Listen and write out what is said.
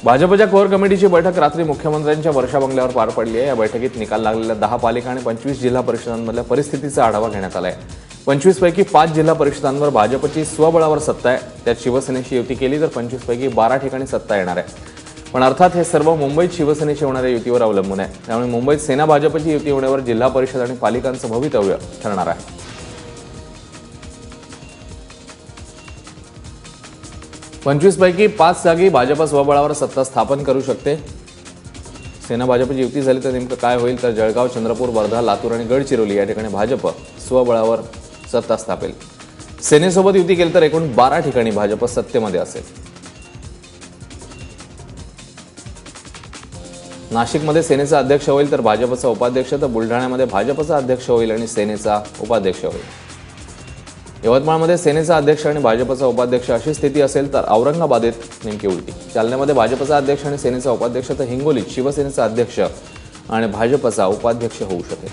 भाजपच्या कोर कमिटीची बैठक रात्री मुख्यमंत्र्यांच्या वर्षा बंगल्यावर पार पडली आहे। या बैठकीत निकाल लागलेल्या 10 पालिका आणि 25 जिल्हा परिषदांमधल्या परिस्थितीचा आढावा घेण्यात आला आहे। 25 पैकी 5 जिल्हा परिषदांवर भाजपची स्वबळावर सत्ता आहे। त्यात शिवसेनेशी युती केली तर 25 पैकी 12 ठिकाणी सत्ता येणार आहे। पण अर्थात हे सर्व मुंबईत शिवसेनेशी होणाऱ्या युतीवर अवलंबून आहे। त्यामुळे मुंबईत सेना भाजपची युती होण्यावर जिल्हा परिषद आणि पालिकांचं भवितव्य ठरणार आहे। 25 पैकी 5 जागी भाजप स्वबळावर सत्ता स्थापन करू शकते। सेना भाजपची युती झाली तर नेमकं काय होईल तर जळगाव, चंद्रपूर, वर्धा, लातूर आणि गडचिरोली या ठिकाणी भाजप स्वबळावर सत्ता स्थापेल। सेनेसोबत युती केली तर एकूण 12 ठिकाणी भाजप सत्तेमध्ये असेल। नाशिकमध्ये सेनेचा अध्यक्ष होईल तर भाजपचा उपाध्यक्ष, तर बुलढाण्यामध्ये भाजपचा अध्यक्ष होईल आणि सेनेचा उपाध्यक्ष होईल। यवतमाळमध्ये सेनेचा अध्यक्ष आणि भाजपचा उपाध्यक्ष अशी स्थिती असेल तर औरंगाबादेत नेमकी उलटी। जालन्यामध्ये भाजपचा अध्यक्ष आणि सेनेचा उपाध्यक्ष, तर हिंगोलीत शिवसेनेचा अध्यक्ष आणि भाजपचा उपाध्यक्ष होऊ शकेल।